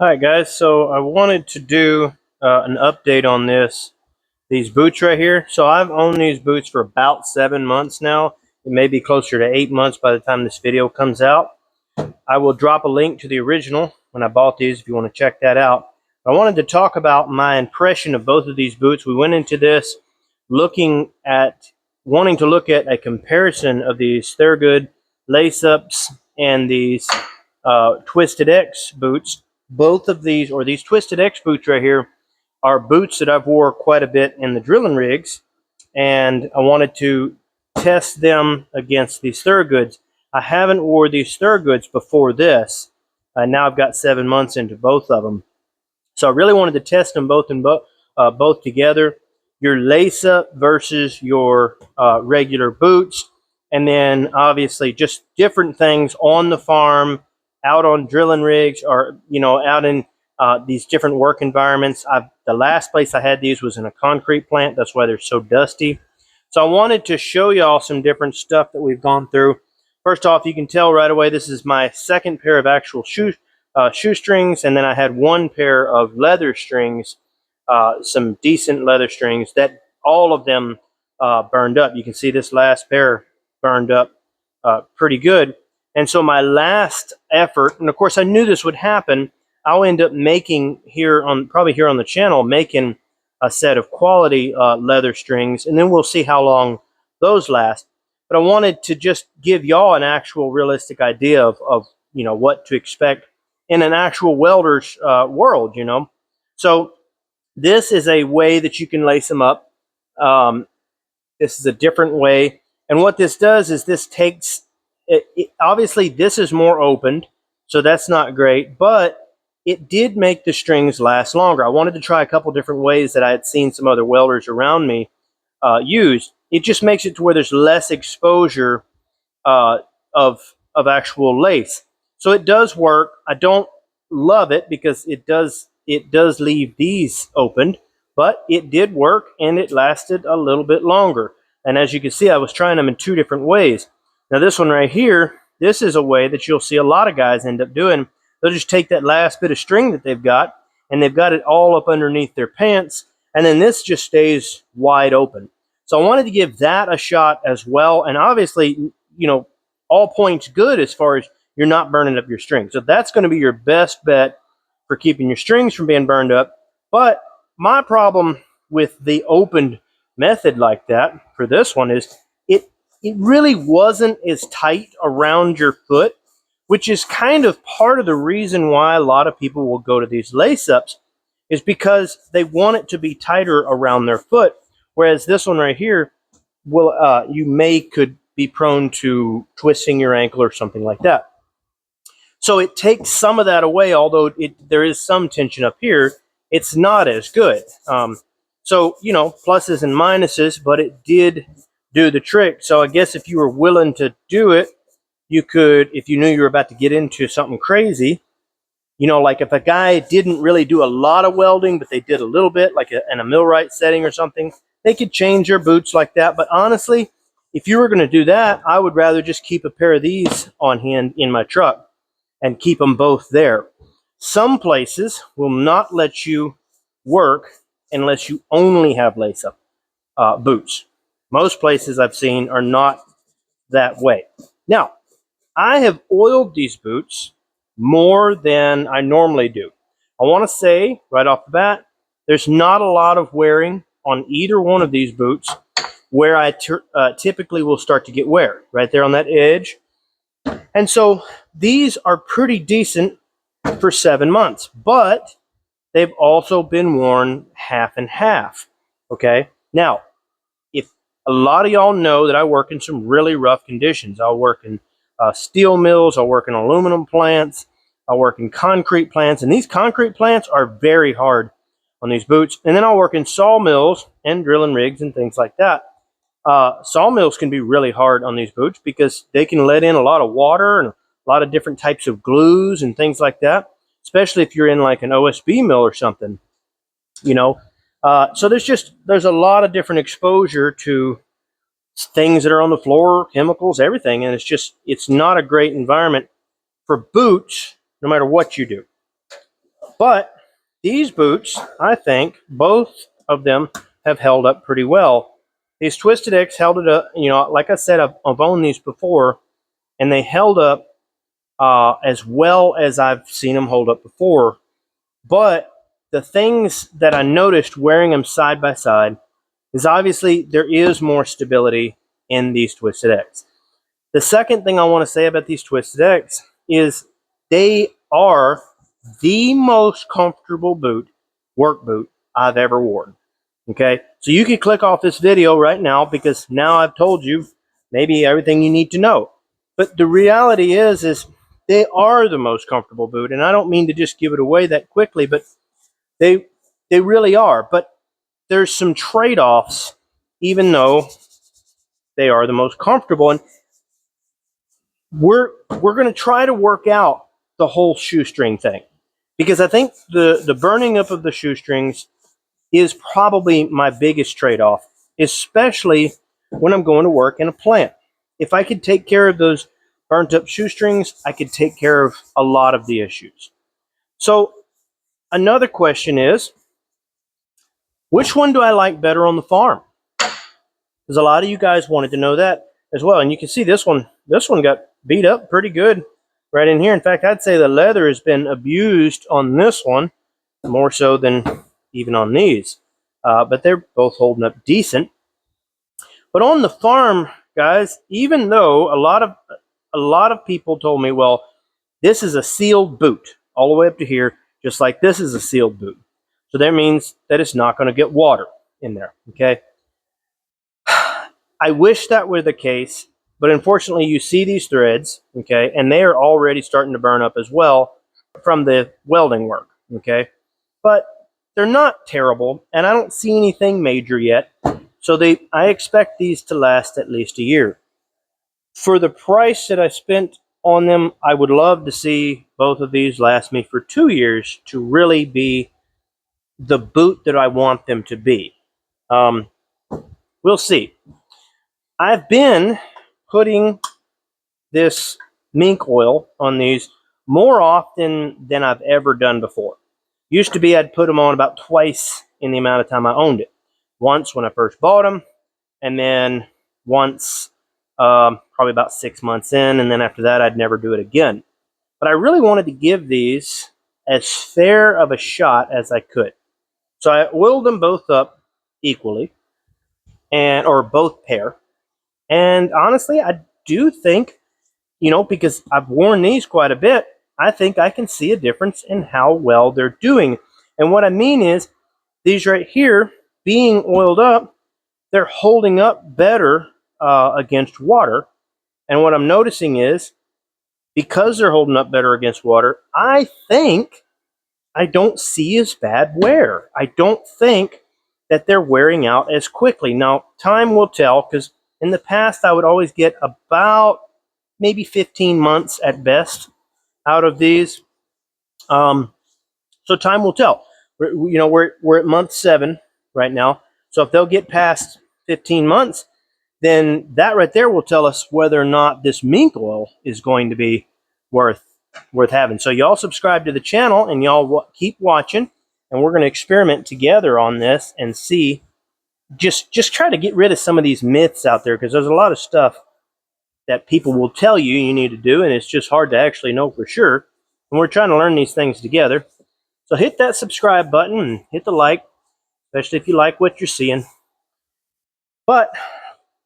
All right, guys. So I wanted to do an update on these boots right here. So I've owned these boots for about 7 months now. It may be closer to 8 months by the time this video comes out. I will drop a link to the original when I bought these if you want to check that out. I wanted to talk about my impression of both of these boots. We went into this wanting to look at a comparison of these Thorogood lace-ups and these Twisted X boots. Both of these, or these Twisted X boots right here, are boots that I've wore quite a bit in the drilling rigs, and I wanted to test them against these Thorogoods. I haven't wore these Thorogoods before this. Now I've got 7 months into both of them, so I really wanted to test them both together. Your lace up versus your regular boots, and then obviously just different things on the farm, out on drilling rigs, or out in these different work environments. The last place I had these was in a concrete plant. That's why they're so dusty. So I wanted to show y'all some different stuff that we've gone through. First off, you can tell right away this is my second pair of actual shoestrings, and then I had one pair of leather strings, some decent leather strings that all of them burned up. You can see this last pair burned up pretty good. And so my last effort, and of course I knew this would happen, I'll end up making probably here on the channel, making a set of quality leather strings, and then we'll see how long those last. But I wanted to just give y'all an actual realistic idea of what to expect in an actual welder's world. So this is a way that you can lace them up. This is a different way, and what this does is this takes obviously this is more opened, so that's not great, but it did make the strings last longer. I wanted to try a couple different ways that I had seen some other welders around me use. It just makes it to where there's less exposure of actual lace. So it does work. I don't love it because it does leave these opened, but it did work and it lasted a little bit longer. And as you can see, I was trying them in two different ways. Now this one right here, this is a way that you'll see a lot of guys end up doing. They'll just take that last bit of string that they've got, and they've got it all up underneath their pants, and then this just stays wide open. So I wanted to give that a shot as well, and obviously, all points good as far as you're not burning up your strings. So that's going to be your best bet for keeping your strings from being burned up. But my problem with the opened method like that for this one is it really wasn't as tight around your foot, which is kind of part of the reason why a lot of people will go to these lace-ups, is because they want it to be tighter around their foot, whereas this one right here could be prone to twisting your ankle or something like that. So it takes some of that away, although there is some tension up here. It's not as good. So, pluses and minuses, but it did do the trick. So I guess if you were willing to do it, you could, if you knew you were about to get into something crazy, like if a guy didn't really do a lot of welding, but they did a little bit, like in a millwright setting or something, they could change their boots like that. But honestly, if you were going to do that, I would rather just keep a pair of these on hand in my truck and keep them both there. Some places will not let you work unless you only have lace-up boots. Most places I've seen are not that way. Now, I have oiled these boots more than I normally do. I want to say right off the bat, there's not a lot of wearing on either one of these boots where I typically will start to get wear, right there on that edge. And so these are pretty decent for 7 months, but they've also been worn half and half. Okay. Now, if a lot of y'all know that I work in some really rough conditions, I'll work in steel mills, I'll work in aluminum plants, I'll work in concrete plants, and these concrete plants are very hard on these boots. And then I'll work in sawmills and drilling rigs and things like that. Sawmills can be really hard on these boots because they can let in a lot of water and a lot of different types of glues and things like that, especially if you're in like an OSB mill or something, So there's a lot of different exposure to things that are on the floor, chemicals, everything, and it's not a great environment for boots, no matter what you do. But these boots, I think, both of them have held up pretty well. These Twisted X held it up, you know, like I said, I've owned these before, and they held up as well as I've seen them hold up before. But the things that I noticed wearing them side by side is obviously there is more stability in these Twisted X. The second thing I want to say about these Twisted X is they are the most comfortable boot, work boot, I've ever worn. Okay, so you can click off this video right now because now I've told you maybe everything you need to know. But the reality is they are the most comfortable boot, and I don't mean to just give it away that quickly, but they really are. But there's some trade-offs, even though they are the most comfortable, and we're going to try to work out the whole shoestring thing, because I think the burning up of the shoestrings is probably my biggest trade-off, especially when I'm going to work in a plant. If I could take care of those burnt up shoestrings, I could take care of a lot of the issues. So another question is, which one do I like better on the farm? Because a lot of you guys wanted to know that as well. And you can see this one got beat up pretty good right in here. In fact, I'd say the leather has been abused on this one more so than even on these. But they're both holding up decent. But on the farm, guys, even though a lot of people told me, well, this is a sealed boot all the way up to here, just like this is a sealed boot. So that means that it's not going to get water in there, okay? I wish that were the case, but unfortunately you see these threads, okay, and they are already starting to burn up as well from the welding work, okay? But they're not terrible, and I don't see anything major yet, so I expect these to last at least a year. For the price that I spent on them, I would love to see both of these last me for 2 years to really be the boot that I want them to be. We'll see. I've been putting this mink oil on these more often than I've ever done before. Used to be I'd put them on about twice in the amount of time I owned it. Once when I first bought them, and then once probably about 6 months in, and then after that I'd never do it again. But I really wanted to give these as fair of a shot as I could. So I oiled them both up equally, or both pair. And honestly, I do think, you know, because I've worn these quite a bit, I think I can see a difference in how well they're doing. And what I mean is, these right here, being oiled up, they're holding up better against water. And what I'm noticing is, because they're holding up better against water, I think I don't see as bad wear. I don't think that they're wearing out as quickly. Now, time will tell, because in the past I would always get about maybe 15 months at best out of these. So time will tell. We're at month 7 right now. So if they'll get past 15 months, then that right there will tell us whether or not this mink oil is going to be worth having. So y'all subscribe to the channel, and y'all keep watching, and we're going to experiment together on this and see. Just try to get rid of some of these myths out there, because there's a lot of stuff that people will tell you need to do, and it's just hard to actually know for sure. And we're trying to learn these things together. So hit that subscribe button and hit the like, especially if you like what you're seeing. But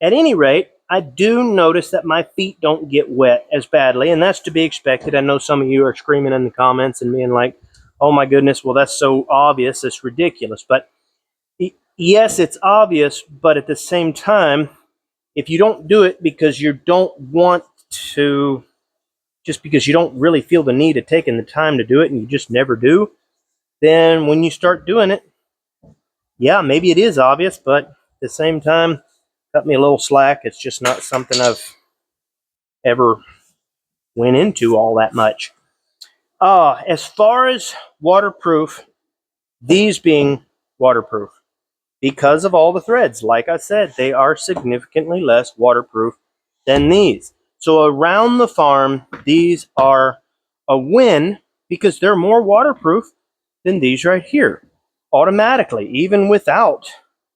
at any rate, I do notice that my feet don't get wet as badly, and that's to be expected. I know some of you are screaming in the comments and being like, oh my goodness, well, that's so obvious, it's ridiculous. But yes, it's obvious, but at the same time, if you don't do it because you don't want to, just because you don't really feel the need of taking the time to do it and you just never do, then when you start doing it, yeah, maybe it is obvious, but at the same time, cut me a little slack. It's just not something I've ever went into all that much. As far as waterproof, these being waterproof, because of all the threads, like I said, they are significantly less waterproof than these. So around the farm, these are a win because they're more waterproof than these right here, automatically, even without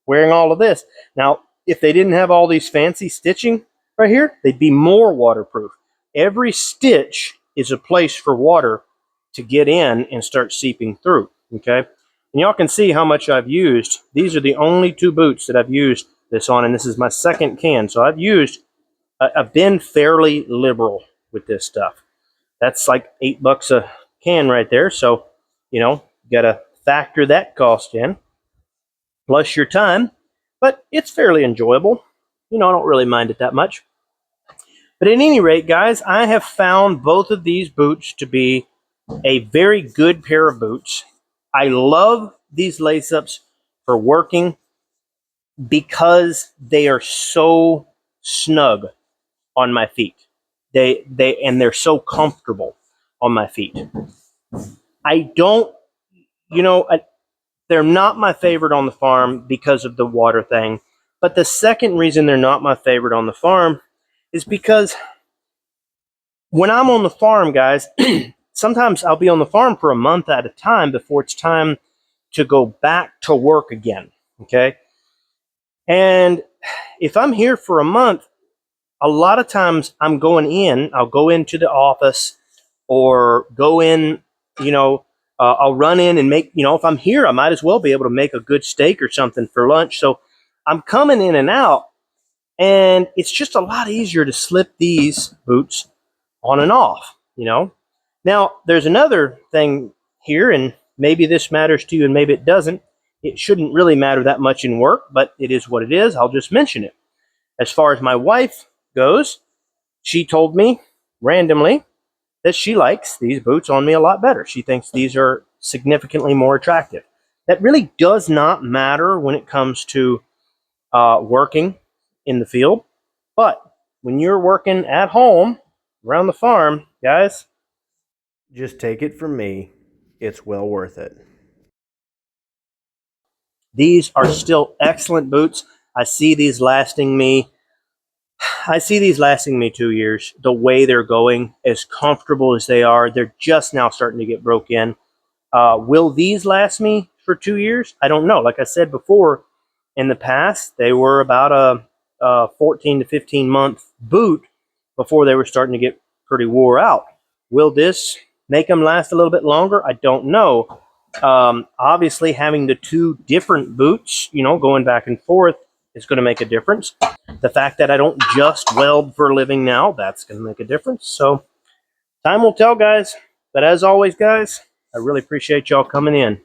wearing all of this. Now, if they didn't have all these fancy stitching right here, they'd be more waterproof. Every stitch is a place for water to get in and start seeping through, okay? And y'all can see how much I've used. These are the only 2 boots that I've used this on, and this is my 2nd can. So I've been fairly liberal with this stuff. That's like $8 a can right there. So, you know, you got to factor that cost in, plus your time. But it's fairly enjoyable. You know, I don't really mind it that much. But at any rate, guys, I have found both of these boots to be a very good pair of boots. I love these lace-ups for working because they are so snug on my feet. They're so comfortable on my feet. I don't, you know, they're not my favorite on the farm because of the water thing. But the second reason they're not my favorite on the farm is because when I'm on the farm, guys, sometimes I'll be on the farm for a month at a time before it's time to go back to work again, okay? And if I'm here for a month, a lot of times I'm going in, I'll go into the office or go in, you know, I'll run in and make, you know, if I'm here, I might as well be able to make a good steak or something for lunch. So I'm coming in and out, and it's just a lot easier to slip these boots on and off, you know. Now, there's another thing here, and maybe this matters to you and maybe it doesn't. It shouldn't really matter that much in work, but it is what it is. I'll just mention it. As far as my wife goes, she told me randomly that she likes these boots on me a lot better. She thinks these are significantly more attractive. That really does not matter when it comes to working in the field. But when you're working at home, around the farm, guys, just take it from me, it's well worth it. These are still excellent boots. I see these lasting me 2 years. The way they're going, as comfortable as they are, they're just now starting to get broke in. Will these last me for 2 years? I don't know. Like I said before, in the past, they were about a 14 to 15 month boot before they were starting to get pretty wore out. Will this make them last a little bit longer? I don't know. Obviously, having the 2 different boots, you know, going back and forth is going to make a difference. The fact that I don't just weld for a living now, that's going to make a difference. So time will tell, guys. But as always, guys, I really appreciate y'all coming in.